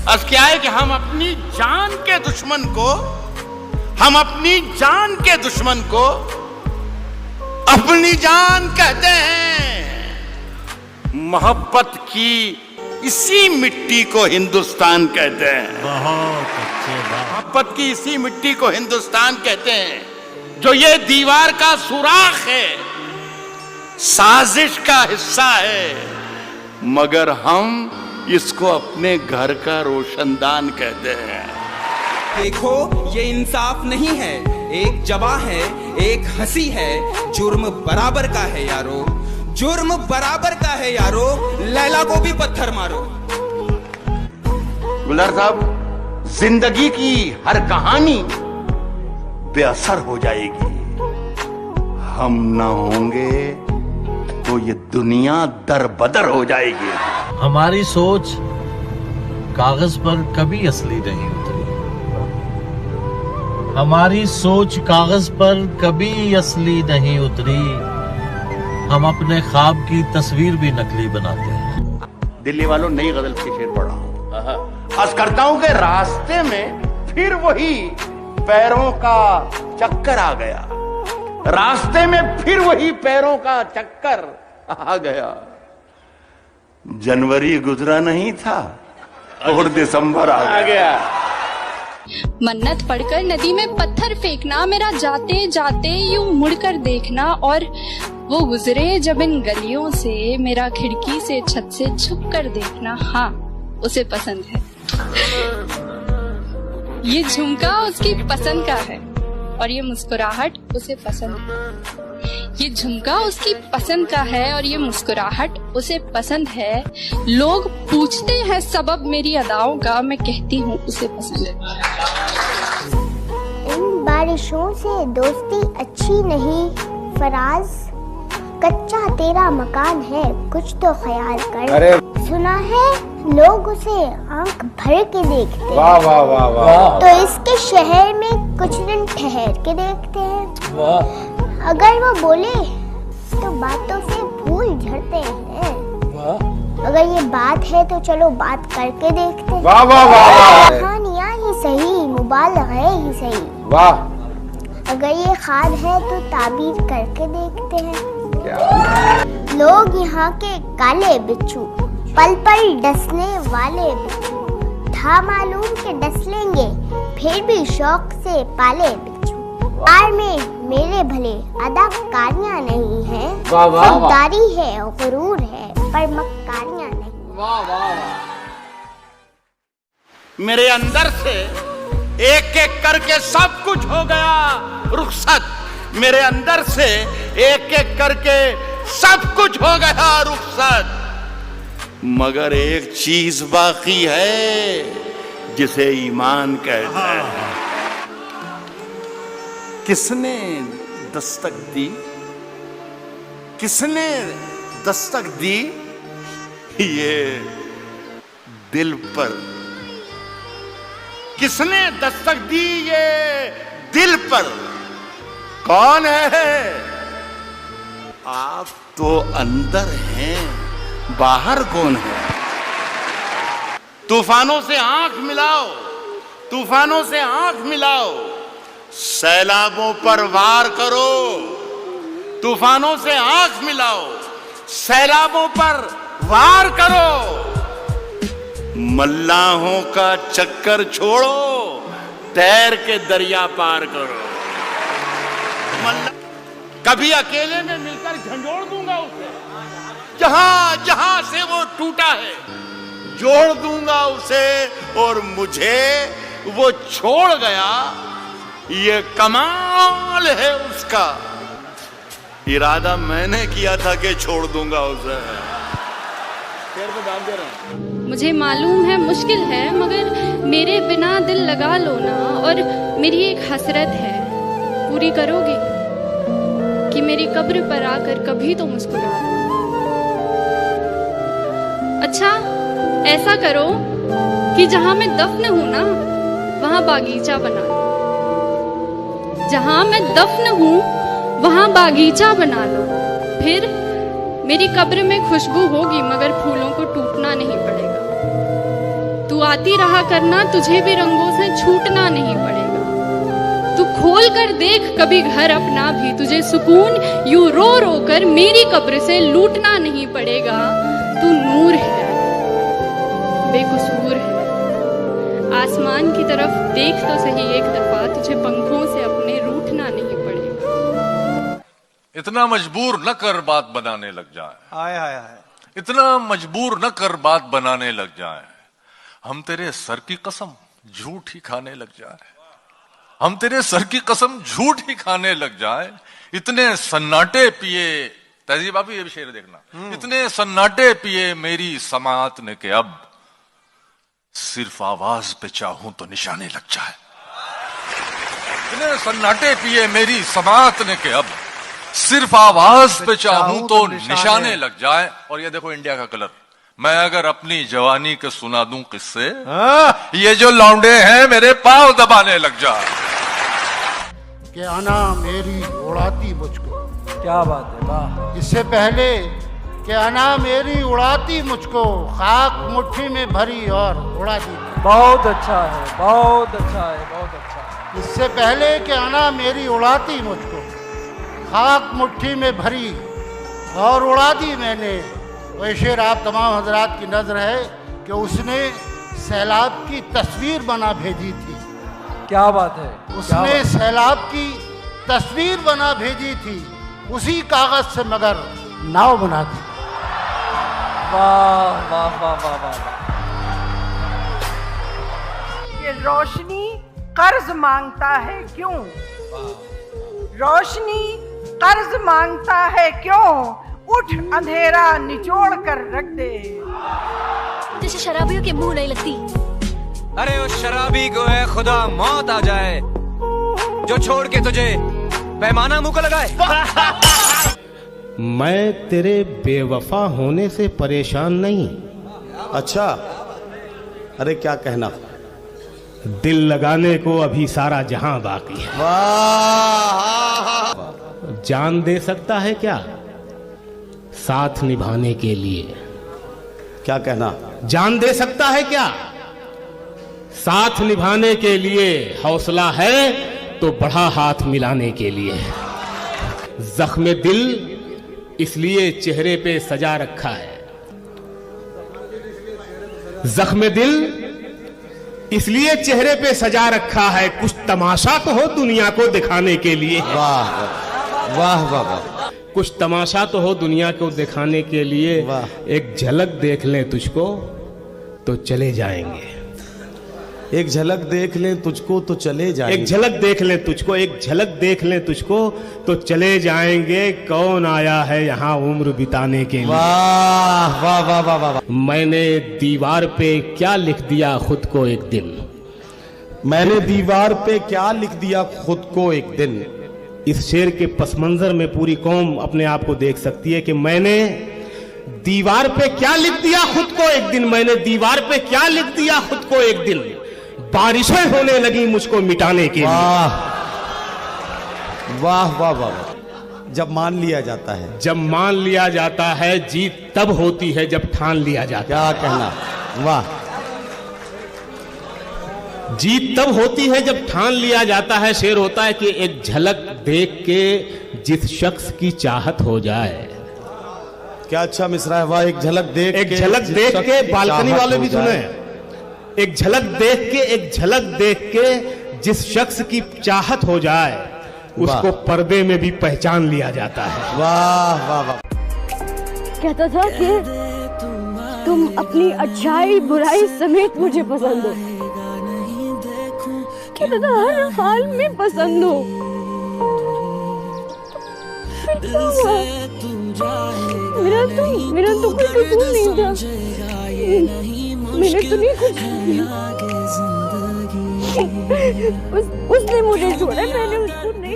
अर्ज क्या है कि हम अपनी जान के दुश्मन को अपनी जान कहते हैं। मोहब्बत की इसी मिट्टी को हिंदुस्तान कहते हैं। बहुत अच्छे बात। मोहब्बत की इसी मिट्टी को हिंदुस्तान कहते हैं, जो ये दीवार का सुराख है, साजिश का हिस्सा है, मगर हम इसको अपने घर का रोशनदान कहते हैं। देखो ये इंसाफ नहीं है, एक जवा है, एक हंसी है, जुर्म बराबर का है यारो, जुर्म बराबर का है यारो, लैला को भी पत्थर मारो। गुलजार साहब, जिंदगी की हर कहानी बेअसर हो जाएगी, हम ना होंगे तो ये दुनिया दरबदर हो जाएगी। हमारी सोच कागज पर कभी असली नहीं उतरी, हमारी सोच कागज पर कभी असली नहीं उतरी, हम अपने ख्वाब की तस्वीर भी नकली बनाते हैं। दिल्ली वालों, नई गजल के शेर पढ़ रहा हूं। अर्ज करता हूं कि रास्ते में फिर वही पैरों का चक्कर आ गया, रास्ते में फिर वही पैरों का चक्कर आ गया। जनवरी गुजरा नहीं था और दिसंबर आ गया। मन्नत पढ़कर नदी में पत्थर फेंकना, मेरा जाते जाते यूं मुड़कर देखना, और वो गुजरे जब इन गलियों से, मेरा खिड़की से छत से छुप कर देखना, हाँ उसे पसंद है। ये झुमका उसकी पसंद का है और ये मुस्कुराहट उसे पसंद है। ये झुमका उसकी पसंद का है और ये मुस्कुराहट उसे पसंद है। लोग पूछते हैं सबब मेरी अदाओं का, मैं कहती हूँ उसे पसंद है। इन बारिशों से दोस्ती अच्छी नहीं फराज, कच्चा तेरा मकान है कुछ तो ख्याल कर। अरे सुना है लोग उसे आंख भर के देखते। वाह वाह वाह वाह। तो इसके शहर में कुछ दिन ठहर के देखते हैं। वाह। अगर वो बोले तो बातों से फूल झड़ते हैं। वाह। अगर ये बात है तो चलो बात करके देखते हैं। वाह वाह वाह। कहानियाँ ही सही, मुबालग़े ही सही। वाह। अगर ये ख्वाब है तो ताबीर करके देखते हैं। लोग यहाँ के काले बिच्छू, पल पल डसने वाले बिच्छू, था मालूम के डस लेंगे फिर भी शौक से पाले बिच्छू। प्यार में मेरे भले अदाकारियाँ नहीं है, खुददारी है गुरूर है पर मक्कारियाँ नहीं। वाह वाह। मेरे अंदर से एक एक करके सब कुछ हो गया रुखसत, मेरे अंदर से एक एक करके सब कुछ हो गया रुखसत, मगर एक चीज बाकी है जिसे ईमान कहते हैं। किसने दस्तक दी, किसने दस्तक दी ये दिल पर, किसने दस्तक दी ये दिल पर, कौन है? आप तो अंदर हैं, बाहर कौन है? तूफानों से आंख मिलाओ, तूफानों से आंख मिलाओ, सैलाबों पर वार करो, तूफानों से आंख मिलाओ, सैलाबों पर वार करो, मल्लाहों का चक्कर छोड़ो, तैर के दरिया पार करो। कभी अकेले में मिलकर झंझोड़ दूंगा उसे, जहां जहां से वो टूटा है जोड़ दूंगा उसे, और मुझे वो छोड़ गया ये कमाल है उसका, इरादा मैंने किया था कि छोड़ दूंगा उसे। शेर पे दाम दे रहा हूं। मुझे मालूम है मुश्किल है, मगर मेरे बिना दिल लगा लो ना, और मेरी एक हसरत है पूरी करोगे कि मेरी कब्र पर आकर कभी तो मुस्कुरा दो। अच्छा ऐसा करो कि जहां मैं दफन हूं ना वहां बागीचा बना लो, जहां मैं दफन हूं वहां बागीचा बना लो, फिर मेरी कब्र में खुशबू होगी मगर फूलों को टूटना नहीं पड़ेगा। तू आती रहा करना, तुझे भी रंगों से छूटना नहीं पड़ेगा। तू खोल कर देख कभी घर अपना भी, तुझे सुकून यूं रो रो कर मेरी कब्र से लूटना नहीं पड़ेगा। तू नूर है, बेकसूर है, आसमान की तरफ देख तो सही एक दफा, तुझे पंखों से अपने रूठना नहीं पड़ेगा। इतना मजबूर न कर बात बनाने लग जाए, हाय हाय हाय, इतना मजबूर न कर बात बनाने लग जाए, हम तेरे सर की कसम झूठ ही खाने लग जाए, हम तेरे सर की कसम झूठ ही खाने लग जाए। इतने सन्नाटे पिए, तहजीब आप ये भी शेर देखना, इतने सन्नाटे पिए मेरी समात ने के अब सिर्फ आवाज पे चाहूं तो निशाने लग जाए। इतने सन्नाटे पिए मेरी समात ने के अब सिर्फ आवाज पे चाहूं तो निशाने लग जाए। और ये देखो इंडिया का कलर, मैं अगर अपनी जवानी के सुना दूं किस्से, ये जो लौंडे हैं मेरे पांव दबाने लग जाए। कि आना मेरी उड़ाती मुझको, क्या बात है, वाह। इससे पहले कि आना मेरी उड़ाती मुझको, खाक मुट्ठी में भरी और उड़ा दी। बहुत अच्छा है, बहुत अच्छा है, बहुत अच्छा है। इससे पहले कि आना मेरी उड़ाती मुझको, खाक मुट्ठी में भरी और उड़ा दी मैंने। वह शेर आप तमाम हजरात की नज़र है कि उसने सैलाब की तस्वीर बना भेजी थी। क्या बात है, उसने सैलाब की तस्वीर बना भेजी थी, उसी कागज से मगर नाव बना दी। वाह वाह वाह वाह वाह। ये रोशनी कर्ज मांगता है क्यों, रोशनी कर्ज मांगता है क्यों, उठ अंधेरा निचोड़ कर रख दे। जैसे शराबियों के मुंह नहीं लगती। अरे उस शराबी को है खुदा मौत आ जाए, जो छोड़ के तुझे पैमाना मुंह को लगाए। मैं तेरे बेवफा होने से परेशान नहीं। अच्छा, अरे क्या कहना। दिल लगाने को अभी सारा जहां बाकी है। वाह, जान दे सकता है क्या साथ निभाने के लिए? क्या कहना। जान दे सकता है क्या साथ निभाने के लिए? हौसला है तो बढ़ा हाथ मिलाने के लिए। जख्म दिल इसलिए चेहरे पे सजा रखा है, जख्म दिल इसलिए चेहरे पे सजा रखा है, कुछ तमाशा तो हो दुनिया को दिखाने के लिए। वाह वाह वाह वाह, कुछ तमाशा तो हो दुनिया को दिखाने के लिए। एक झलक देख लें तुझको तो चले जाएंगे, एक झलक देख लें तुझको तो चले जाएंगे, एक झलक देख लें तुझको, एक झलक देख लें तुझको तो चले जाएंगे। कौन आया है यहाँ उम्र बिताने के लिए? वाह वाह वाह वाह वाह। मैंने दीवार पे क्या लिख दिया खुद को एक दिन, मैंने दीवार पे क्या लिख दिया खुद को एक दिन। इस शेर के पस मंजर में पूरी कौम अपने आप को देख सकती है कि मैंने दीवार पे क्या लिख दिया खुद को एक दिन, मैंने दीवार पे क्या लिख दिया खुद को एक दिन। बारिशें होने लगी मुझको मिटाने के लिए। वाह वाह वाह। जब मान लिया जाता है, जब मान लिया जाता है, जीत तब होती है जब ठान लिया जाता है। क्या कहना। वाह। जीत तब होती है जब ठान लिया जाता है। शेर होता है कि एक झलक देख के जिस शख्स की चाहत हो जाए। क्या अच्छा मिसरा है, वाह। एक झलक देख, एक झलक देख के, बालकनी वाले भी सुने, एक झलक देख के, एक झलक देख के जिस शख्स की चाहत हो जाए उसको पर्दे में भी पहचान लिया जाता है। वाह वाह वाह। कहता था कि तुम अपनी अच्छाई बुराई समेत मुझे पसंद हो, कहता था हर हाल में पसंद हो। मेरा तो कोई कसूर नहीं था, मैंने तो नहीं कुछ किया। उसने मुझे छोड़ा, मैंने उसको नहीं